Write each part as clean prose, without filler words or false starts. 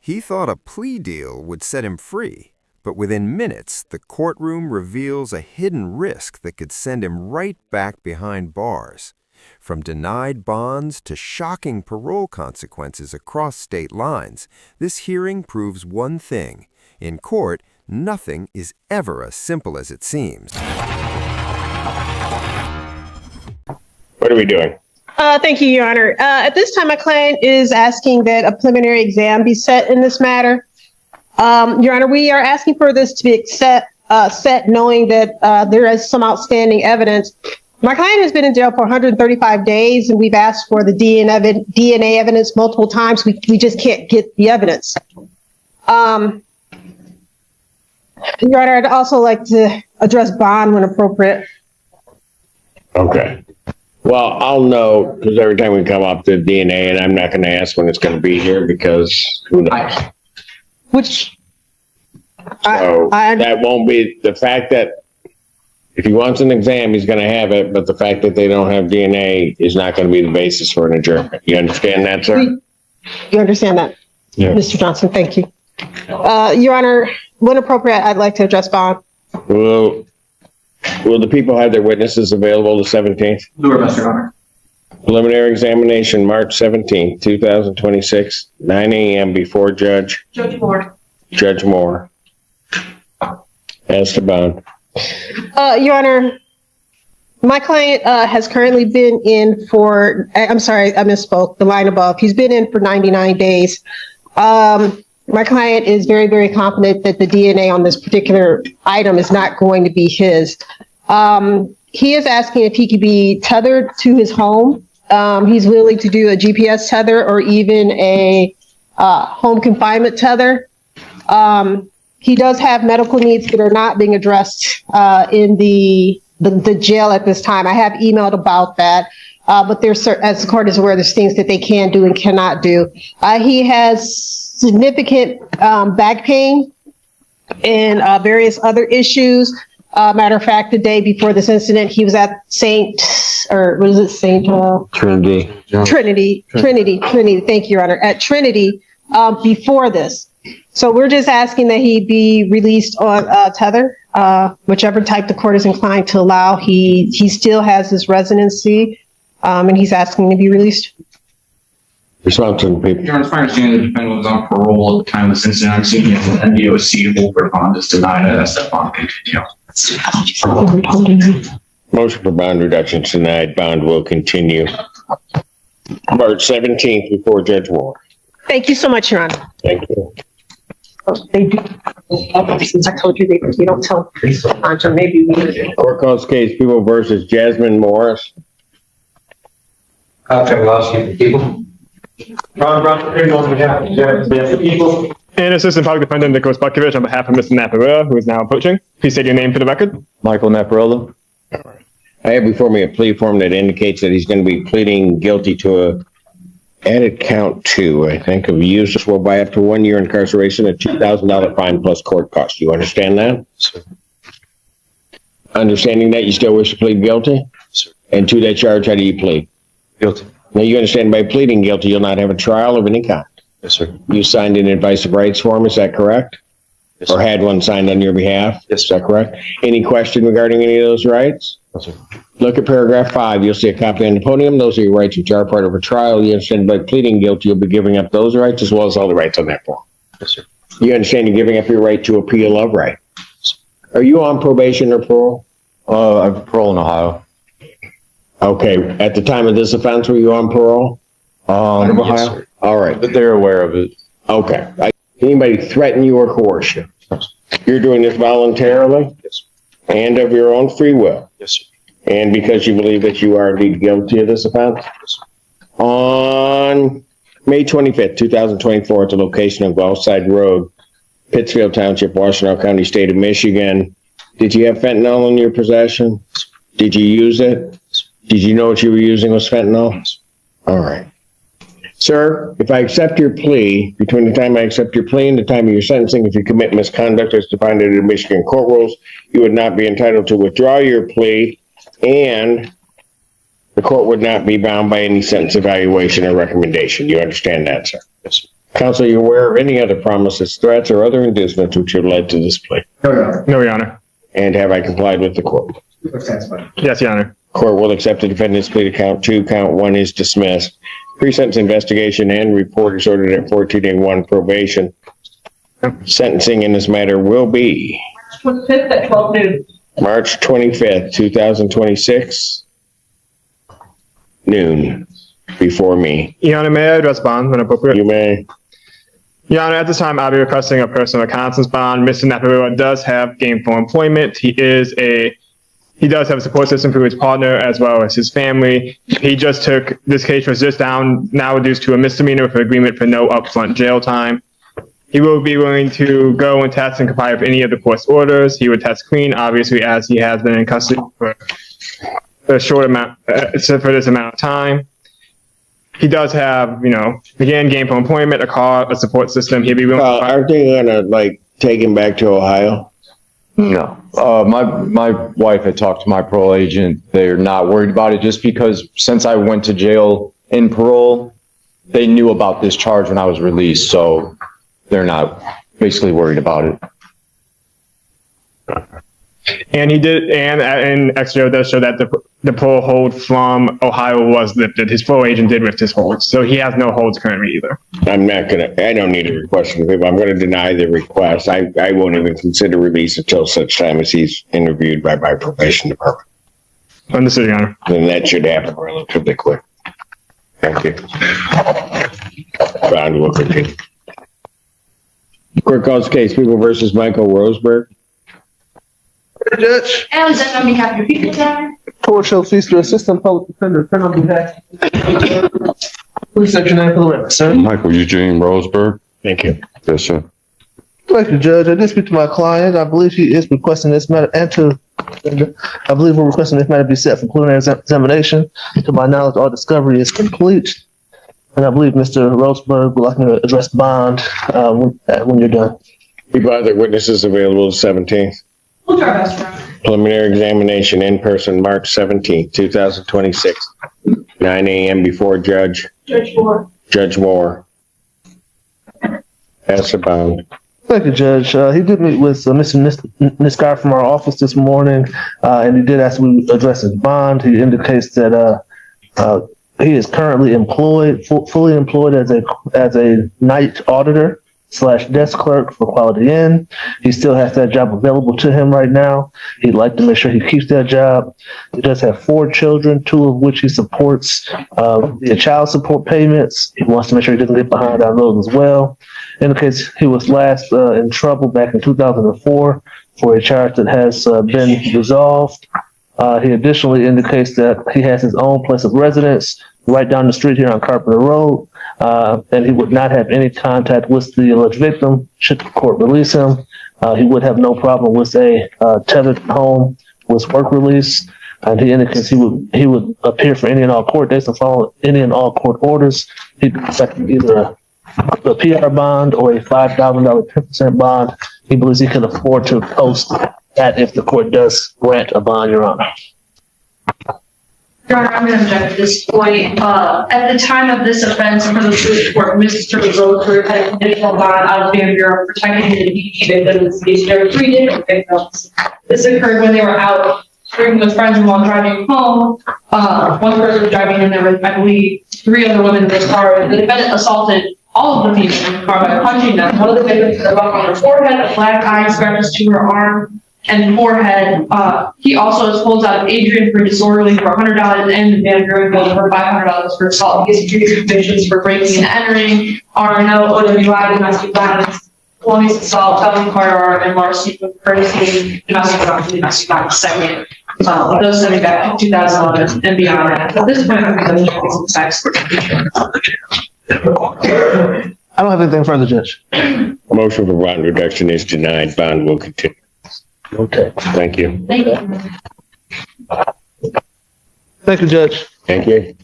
He thought a plea deal would set him free, but within minutes, the courtroom reveals a hidden risk that could send him right back behind bars. From denied bonds to shocking parole consequences across state lines, this hearing proves one thing. In court, nothing is ever as simple as it seems. What are we doing? Thank you, Your Honor. At this time, my client is asking that a preliminary exam be set in this matter. Your Honor, we are asking for this to be set knowing that there is some outstanding evidence. My client has been in jail for 135 days, and we've asked for the DNA evidence multiple times. We just can't get the evidence. Your Honor, I'd also like to address bond when appropriate. Okay. Well, I'll know, because every time we come up to DNA, and I'm not going to ask when it's going to be here because who knows? That won't be the fact that if he wants an exam, he's going to have it, but the fact that they don't have DNA is not going to be the basis for an adjournment. You understand that, sir? You understand that, yeah. Mr. Johnson? Thank you. Your Honor, when appropriate, I'd like to address bond. Will the people have their witnesses available the 17th? Do our best, Your Honor. Preliminary examination, March 17th, 2026, 9 a.m. before Judge Moore. As to bond. Your Honor, my client has currently been in for, I'm sorry, I misspoke, the line above. He's been in for 99 days. My client is very, very confident that the DNA on this particular item is not going to be his. He is asking if he could be tethered to his home. He's willing to do a GPS tether or even a home confinement tether. He does have medical needs that are not being addressed in the jail at this time. I have emailed about that, but there's, as the court is aware, there's things that they can do and cannot do. He has significant back pain and various other issues. Matter of fact, the day before this incident, he was at Trinity. Thank you, Your Honor. At Trinity before this. So we're just asking that he be released on tether, whichever type the court is inclined to allow. He still has his residency, and he's asking to be released. Response to the people. Your Honor, it's my understanding the defendant was on parole at the time of this incident. I'm seeing him with NDOC for bond is denied as that bond continue. Motion for bond reduction is denied. Bond will continue. March 17th before Judge Moore. Thank you so much, Your Honor. Thank you. They do. Since I told you they don't tell so maybe we Court calls case People versus Jasmine Morris. People. Ron Brown, on behalf of the people. And Assistant Public Defendant Nicholas Bukovich on behalf of Mr. Naparilla, who is now approaching. Please state your name for the record. Michael Naparilla. I have before me a plea form that indicates that he's going to be pleading guilty to a added count 2, I think, of use will by up to 1 year incarceration, a $2,000 fine plus court costs. You understand that? Sir. Understanding that, you still wish to plead guilty? Sir. And to that charge, how do you plead? Guilty. Now, you understand by pleading guilty, you'll not have a trial of any kind. Yes, sir. You signed an advice of rights form, is that correct? Yes, or sir. had one signed on your behalf? Yes, is that correct? Any question regarding any of those rights? Yes, sir. Look at paragraph 5. You'll see a copy on the podium. Those are your rights which are part of a trial. You understand by pleading guilty, you'll be giving up those rights as well as all the rights on that form. Yes, sir. You understand you're giving up your right to appeal of right. Are you on probation or parole? I have parole in Ohio. Okay. At the time of this offense, were you on parole? Ohio? Yes, sir. All right. But they're aware of it. Okay. Anybody threaten you or coerce you? You're doing this voluntarily? Yes, sir. And of your own free will? Yes, sir. And because you believe that you are indeed guilty of this offense? Yes, sir. On May 25th, 2024, at the location of Gulfside Road, Pittsfield Township, Washtenaw County, State of Michigan, did you have fentanyl in your possession? Did you use it? Did you know what you were using was fentanyl? All right. Sir, if I accept your plea, between the time I accept your plea and the time of your sentencing, if you commit misconduct as defined under the Michigan court rules, you would not be entitled to withdraw your plea, and the court would not be bound by any sentence evaluation or recommendation. You understand that, sir? Yes, sir. Counsel, are you aware of any other promises, threats, or other inducements which have led to this plea? No, Your Honor. And have I complied with the court? Yes, Your Honor. Court will accept the defendant's plea to count 2. Count 1 is dismissed. Pre-sentence investigation and report is ordered at 14A1 probation. Sentencing in this matter will be March 25th at 12 noon. March 25th, 2026, noon, before me. Your Honor, may I address bond when appropriate? You may. Your Honor, at this time, I'll be requesting a personal reconnaissance bond. Mr. Naparilla does have gainful employment. He does have a support system through his partner as well as his family. This case was just now reduced to a misdemeanor with an agreement for no upfront jail time. He will be willing to go and test and comply with any of the court's orders. He would test clean, obviously, as he has been in custody for a short amount, for this amount of time. He does have, again, gainful employment, a car, a support system. He'll be willing to Aren't they gonna, take him back to Ohio? No. My wife had talked to my parole agent. They're not worried about it just because since I went to jail in parole, they knew about this charge when I was released. So they're not basically worried about it. And XJO does show that the parole hold from Ohio was lifted. His parole agent did lift his holds, so he has no holds currently either. I don't need a request from him. I'm gonna deny the request. I won't even consider release until such time as he's interviewed by my probation department. Understood, Your Honor. And that should happen relatively quick. Thank you. Bond will continue. Court calls case People versus Michael Roseberg. Judge, Alexander, on behalf of your people, Your court shall cease to assistant public defender, defend on behalf. Please state your name for the record, sir. Michael Eugene Roseberg. Thank you. Yes, sir. Thank you, Judge. I did speak to my client. I believe he is requesting this matter I believe we're requesting this matter be set for preliminary examination. To my knowledge, all discovery is complete. And I believe Mr. Roseberg would like me to address bond when you're done. Keep other witnesses available the 17th. We'll do our best, Your Honor. Preliminary examination in person, March 17th, 2026, 9 a.m. before Judge Moore. Pass the bond. Thank you, Judge. He did meet with Mr. Niskar from our office this morning, and he did ask me to address his bond. He indicates that he is currently employed, fully employed as a night auditor / desk clerk for Quality Inn. He still has that job available to him right now. He'd like to make sure he keeps that job. He does have 4 children, 2 of which he supports via child support payments. He wants to make sure he doesn't get behind on those as well. Indicates he was last in trouble back in 2004 for a charge that has been resolved. He additionally indicates that he has his own place of residence right down the street here on Carpenter Road, and he would not have any contact with the alleged victim should the court release him. He would have no problem with a tethered home with work release, and he indicates he would appear for any and all court dates and follow any and all court orders. He'd expect either a PR bond or a $5,000 10% bond. He believes he can afford to post that if the court does grant a bond, Your Honor. Your Honor, I'm going to object at this point. At the time of this offense, for the police report, Mr. Roseberg had a conditional bond out of favor of protecting the DP victims. There were 3 different victims. This occurred when they were out drinking with friends and while driving home. One person was driving and there were, I believe, 3 other women in this car. The defendant assaulted all of the people in the car by punching them. One of the victims had a buck on her forehead, a black eye, scratches to her arm and forehead. He also has holds out of Adrian for disorderly for $100 and Van Buren for $500 for assault. He has 3 convictions for breaking and entering, RNO, OWI, domestic violence, felonious assault, felony firearm, and larceny with courtesy, domestic violence, second. Those sending back to 2011 and beyond that. At this point, I'm going to make some facts. I don't have anything further, Judge. Motion for bond reduction is denied. Bond will continue. Okay. Thank you. Thank you. Thank you, Judge. Thank you.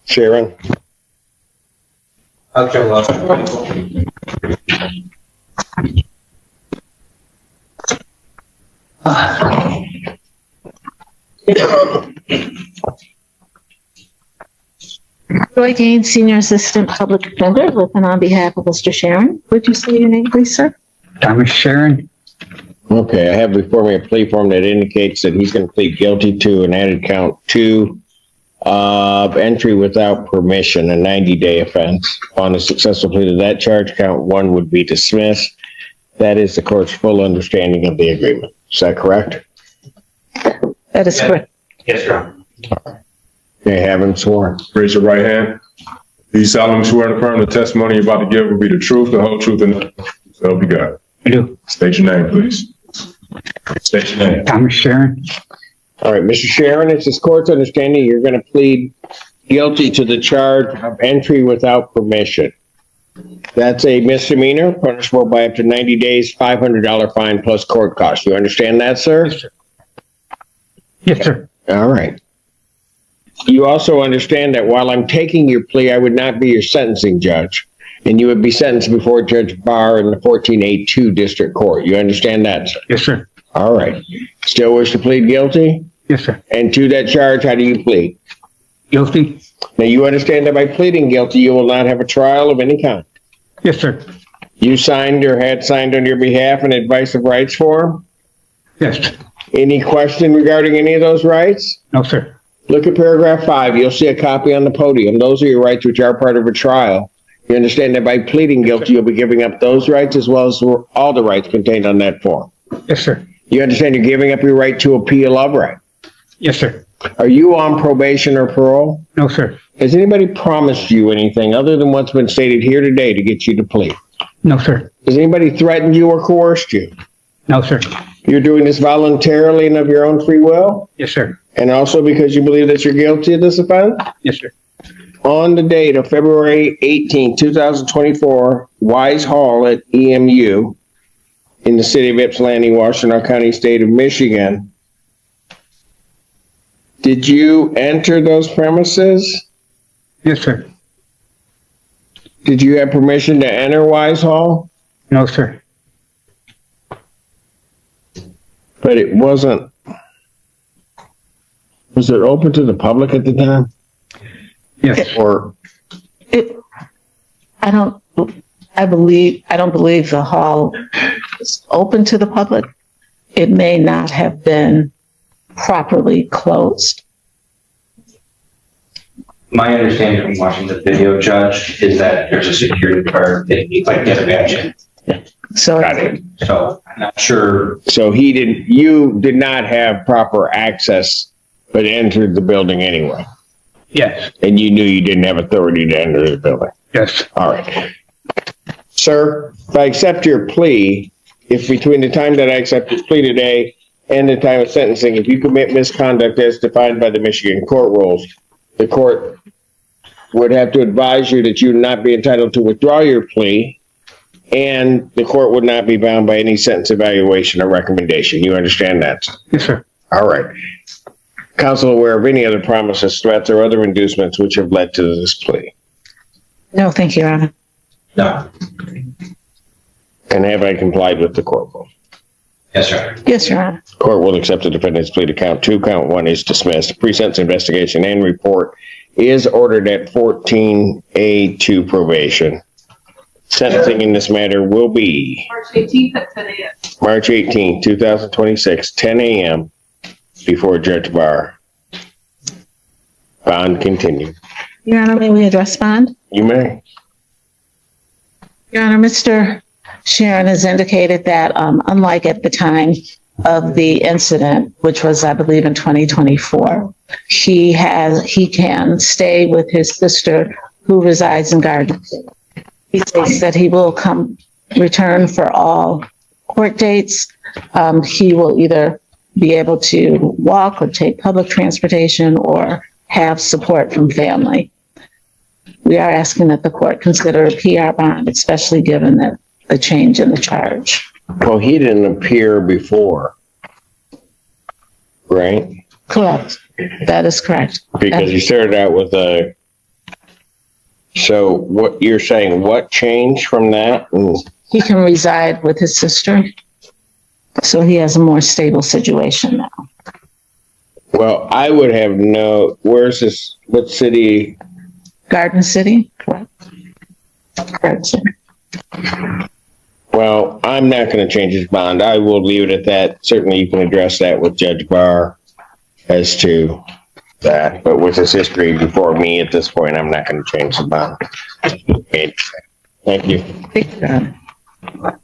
Sharon? Roy Gaines, Senior Assistant Public Defender, with and on behalf of Mr. Sharon. Would you say your name, please, sir? Thomas Sharon. Okay, I have before me a plea form that indicates that he's going to plead guilty to an added count 2 of entry without permission, a 90-day offense. On a successful plea to that charge, count 1 would be dismissed. That is the court's full understanding of the agreement. Is that correct? That is correct. Yes, sir. May I have him sworn? Raise your right hand. Do you solemnly swear and affirm the testimony you're about to give will be the truth, the whole truth, and nothing so help you God? I do. State your name, please. State your name. Thomas Sharon. All right, Mr. Sharon, it's this court's understanding you're going to plead guilty to the charge of entry without permission. That's a misdemeanor, punishable by up to 90 days, $500 fine plus court costs. You understand that, sir? Yes, sir. Yes, sir. All right. You also understand that while I'm taking your plea, I would not be your sentencing judge, and you would be sentenced before Judge Barr in the 14A2 District Court. You understand that, sir? Yes, sir. All right. Still wish to plead guilty? Yes, sir. And to that charge, how do you plead? Guilty. Now, you understand that by pleading guilty, you will not have a trial of any kind. Yes, sir. You signed or had signed on your behalf an advice of rights form? Yes. Any question regarding any of those rights? No, sir. Look at paragraph 5. You'll see a copy on the podium. Those are your rights which are part of a trial. You understand that by pleading guilty, you'll be giving up those rights as well as all the rights contained on that form. Yes, sir. You understand you're giving up your right to appeal of right. Yes, sir. Are you on probation or parole? No, sir. Has anybody promised you anything other than what's been stated here today to get you to plea? No, sir. Has anybody threatened you or coerced you? No, sir. You're doing this voluntarily and of your own free will? Yes, sir. And also because you believe that you're guilty of this offense? Yes, sir. On the date of February 18, 2024, Wise Hall at EMU in the city of Ypsilanti, Washtenaw County, state of Michigan, did you enter those premises? Yes, sir. Did you have permission to enter Wise Hall? No, sir. But it wasn't. Was it open to the public at the time? Yes. Or I don't believe the hall is open to the public. It may not have been properly closed. My understanding from watching the video, Judge, is that there's a security guard that you like get a badge in. So, got it. So I'm not sure. So you did not have proper access, but entered the building anyway. Yes. And you knew you didn't have authority to enter the building. Yes. All right. Sir, if I accept your plea, if between the time that I accept your plea today and the time of sentencing, if you commit misconduct as defined by the Michigan court rules, the court would have to advise you that you would not be entitled to withdraw your plea, and the court would not be bound by any sentence evaluation or recommendation. You understand that? Yes, sir. All right. Counsel aware of any other promises, threats, or other inducements which have led to this plea? no, thank you, Your Honor. No. And have I complied with the court rule? Yes, sir. Yes, Your Honor. Court will accept the defendant's plea to count 2. Count 1 is dismissed. Pre-sentence investigation and report is ordered at 14A2 probation. Sentencing in this matter will be March 18th at 10 a.m. March 18, 2026, 10 a.m. before Judge Barr. Bond continued. Your Honor, may we address bond? You may. Your Honor, Mr. Sharon has indicated that, unlike at the time of the incident, which was, I believe, in 2024, he can stay with his sister who resides in Garden City. He says that he will return for all court dates. He will either be able to walk or take public transportation or have support from family. We are asking that the court consider a PR bond, especially given that the change in the charge. Well, he didn't appear before, right? Correct. That is correct. Because he started out with a. So what you're saying, what changed from that? He can reside with his sister, so he has a more stable situation now. Well, I would have where's this, what city Garden City, correct? Garden City. Well, I'm not going to change his bond. I will leave it at that. Certainly you can address that with Judge Barr as to that, but with his history before me at this point, I'm not going to change the bond. Okay. Thank you. Thank you, Your Honor.